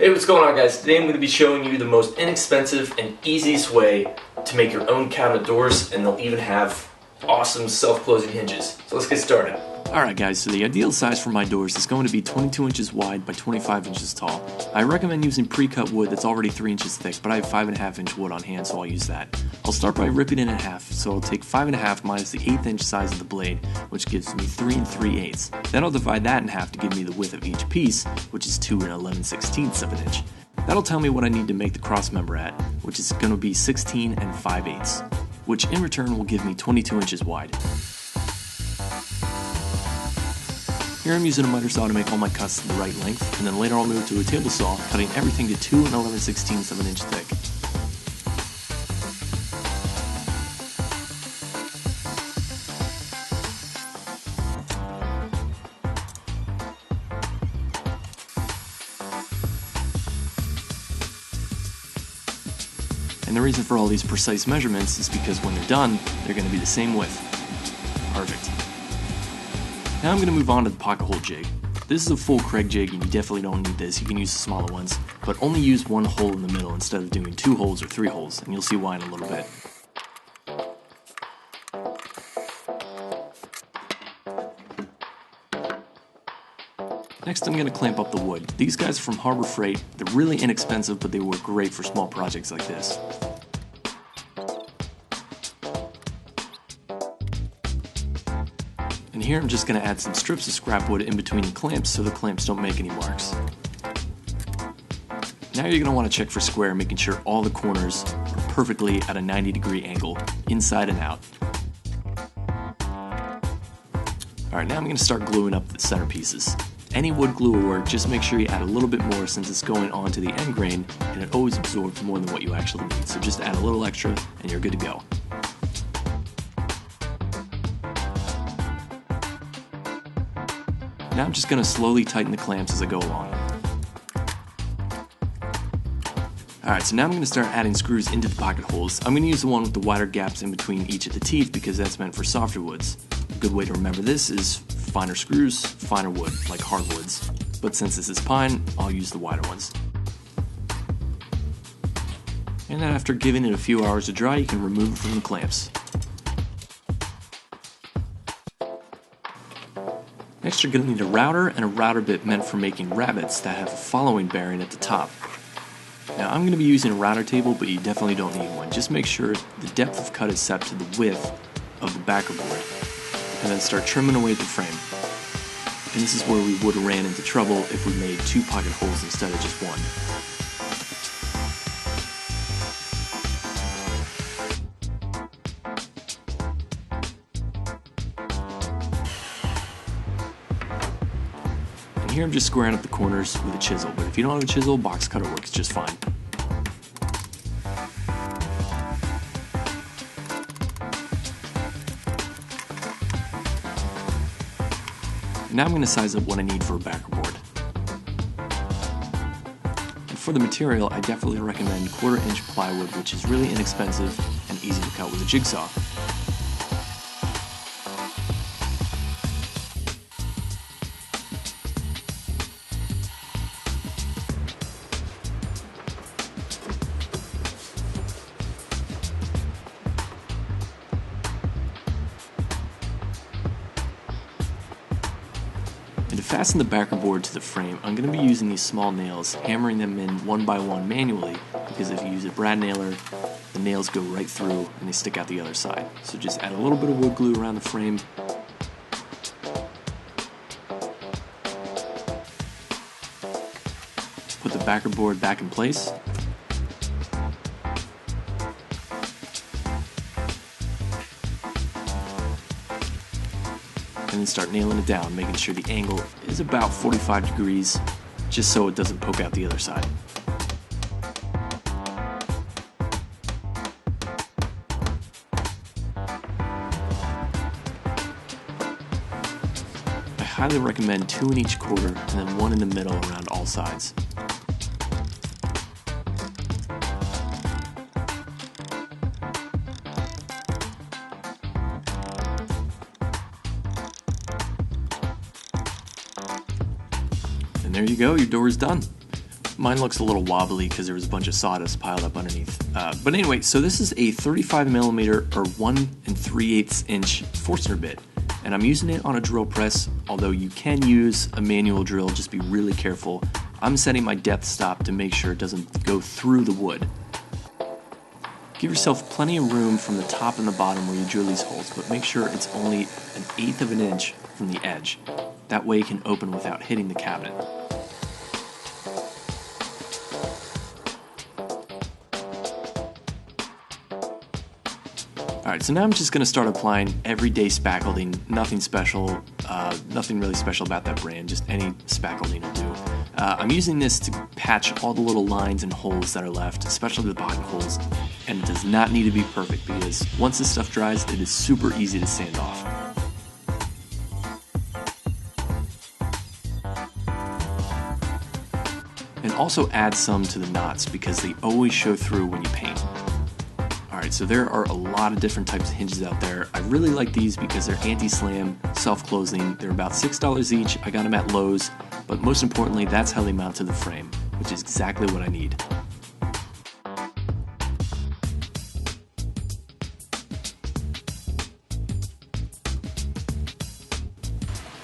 Hey, what's going on, guys? Today I'm going to be showing you the most inexpensive and easiest way to make your own cabinet doors, and they'll even have awesome self-closing hinges. So let's get started. Alright guys, so the ideal size for my doors is going to be 22 inches wide by 25 inches tall. I recommend using pre-cut wood that's already 3 inches thick, but I have 5.5 inch wood on hand, so I'll use that. I'll start by ripping it in half, so I'll take 5.5 minus the 1/8 inch size of the blade, which gives me 3 3/8. Then I'll divide that in half to give me the width of each piece, which is 2 11/16 of an inch. That'll tell me what I need to make the cross member at, which is going to be 16 5/8, which in return will give me 22 inches wide. Here I'm using a miter saw to make all my cuts to the right length, and then later I'll move to a table saw, cutting everything to 2 11/16 of an inch thick. And the reason for all these precise measurements is because when they're done, they're going to be the same width. Perfect. Now I'm going to move on to the pocket hole jig. This is a full HOfWgi jig and you definitely don't need this, you can use the smaller ones, but only use one hole in the middle instead of doing 2 holes or 3 holes, and you'll see why in a little bit. Next I'm going to clamp up the wood. These guys are from Harbor Freight. They're really inexpensive, but they work great for small projects like this. And here I'm just going to add some strips of scrap wood in between the clamps so the clamps don't make any marks. Now you're going to want to check for square, making sure all the corners are perfectly at a 90-degree angle, inside and out. Alright, now I'm going to start gluing up the center pieces. Any wood glue will work, just make sure you add a little bit more since it's going onto the end grain and it always absorbs more than what you actually need. So just add a little extra and you're good to go. Now I'm just going to slowly tighten the clamps as I go along. Alright, so now I'm going to start adding screws into the pocket holes. I'm going to use the one with the wider gaps in between each of the teeth because that's meant for softer woods. A good way to remember this is finer screws, finer wood, like hardwoods. But since this is pine, I'll use the wider ones. And then after giving it a few hours to dry, you can remove it from the clamps. Next you're going to need a router and a router bit meant for making rabbets that have a following bearing at the top. Now I'm going to be using a router table, but you definitely don't need one. Just make sure the depth of cut is set to the width of the backer board, and then start trimming away at the frame. And this is where we would have ran into trouble if we made 2 pocket holes instead of just 1. Here I'm just squaring up the corners with a chisel, but if you don't have a chisel, box cutter works just fine. Now I'm going to size up what I need for a backer board. And for the material, I definitely recommend 1/4 inch plywood, which is really inexpensive and easy to cut with a jigsaw. And to fasten the backer board to the frame, I'm going to be using these small nails, hammering them in one by one manually, because if you use a brad nailer, the nails go right through and they stick out the other side. So just add a little bit of wood glue around the frame. Put the backer board back in place. And then start nailing it down, making sure the angle is about 45 degrees, just so it doesn't poke out the other side. I highly recommend 2 in each quarter and then 1 in the middle around all sides. there you go, your door is done. Mine looks a little wobbly because there was a bunch of sawdust piled up underneath. But anyway, so this is a 35mm or 1 3/8 inch Forsner bit, and I'm using it on a drill press, although you can use a manual drill, just be really careful. I'm setting my depth stop to make sure it doesn't go through the wood. Give yourself plenty of room from the top and the bottom where you drill these holes, but make sure it's only 1/8 of an inch from the edge. That way it can open without hitting the cabinet. Alright, so now I'm just going to start applying everyday spackling, nothing special, nothing really special about that brand, just any spackling will do. I'm using this to patch all the little lines and holes that are left, especially the bottom holes, and it does not need to be perfect because once this stuff dries, it is super easy to sand off. And also add some to the knots because they always show through when you paint. Alright, so there are a lot of different types of hinges out there. I really like these because they're anti-slam, self-closing. They're about $6 each. I got them at Lowe's, but most importantly, that's how they mount to the frame, which is exactly what I need.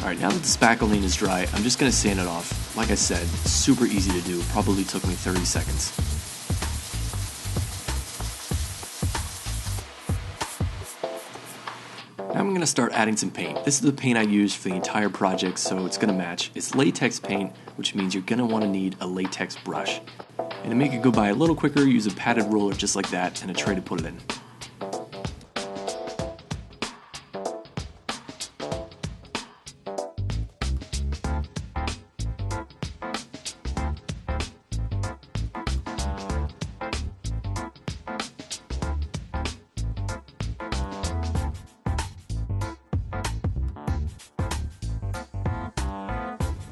Alright, now that the spackling is dry, I'm just going to sand it off. Like I said, super easy to do. Probably took me 30 seconds. Now I'm going to start adding some paint. This is the paint I use for the entire project, so it's going to match. It's latex paint, which means you're going to want to need a latex brush. And to make it go by a little quicker, use a padded roller just like that and a tray to put it in.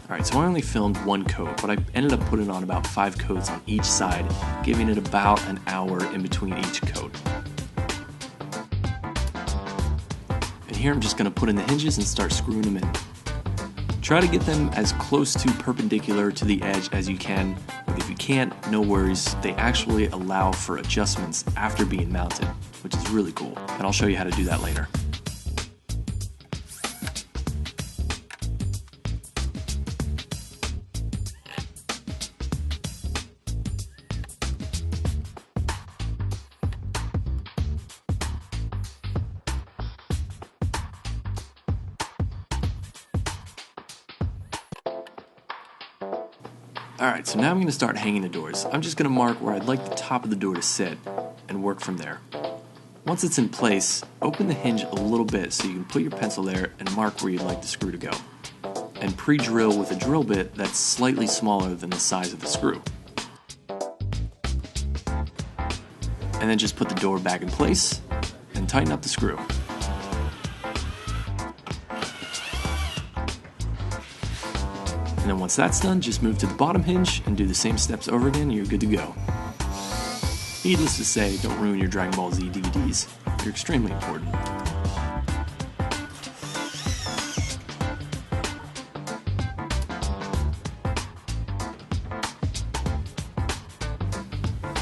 Alright, so I only filmed one coat, but I ended up putting on about 5 coats on each side, giving it about an hour in between each coat. And here I'm just going to put in the hinges and start screwing them in. Try to get them as close to perpendicular to the edge as you can, but if you can't, no worries. They actually allow for adjustments after being mounted, which is really cool, and I'll show you how to do that later. Alright, so now I'm going to start hanging the doors. I'm just going to mark where I'd like the top of the door to sit and work from there. Once it's in place, open the hinge a little bit so you can put your pencil there and mark where you'd like the screw to go. And pre-drill with a drill bit that's slightly smaller than the size of the screw. And then just put the door back in place and tighten up the screw. And then once that's done, just move to the bottom hinge and do the same steps over again and you're good to go. Needless to say, don't ruin your Dragon Ball Z DVDs. They're extremely important.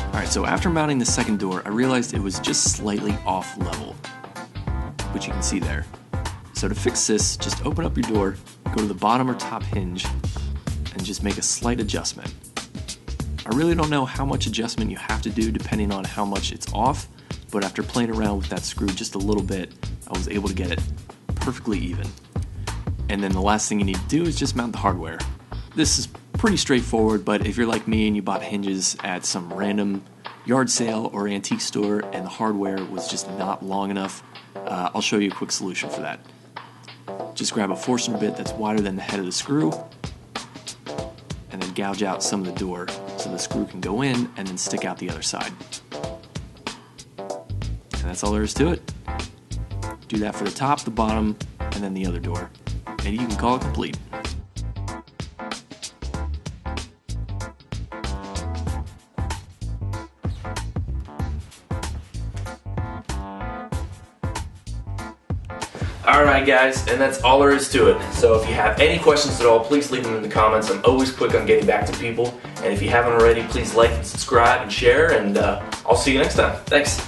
Alright, so after mounting the second door, I realized it was just slightly off level, which you can see there. So to fix this, just open up your door, go to the bottom or top hinge, and just make a slight adjustment. I really don't know how much adjustment you have to do depending on how much it's off, but after playing around with that screw just a little bit, I was able to get it perfectly even. And then the last thing you need to do is just mount the hardware. This is pretty straightforward, but if you're like me and you bought hinges at some random yard sale or antique store and the hardware was just not long enough, I'll show you a quick solution for that. Just grab a Forsner bit that's wider than the head of the screw, and then gouge out some of the door so the screw can go in and then stick out the other side. And that's all there is to it. Do that for the top, the bottom, and then the other door, and you can call it complete. Alright guys, and that's all there is to it. So if you have any questions at all, please leave them in the comments. I'm always quick on getting back to people. And if you haven't already, please like and subscribe and share, and I'll see you next time. Thanks.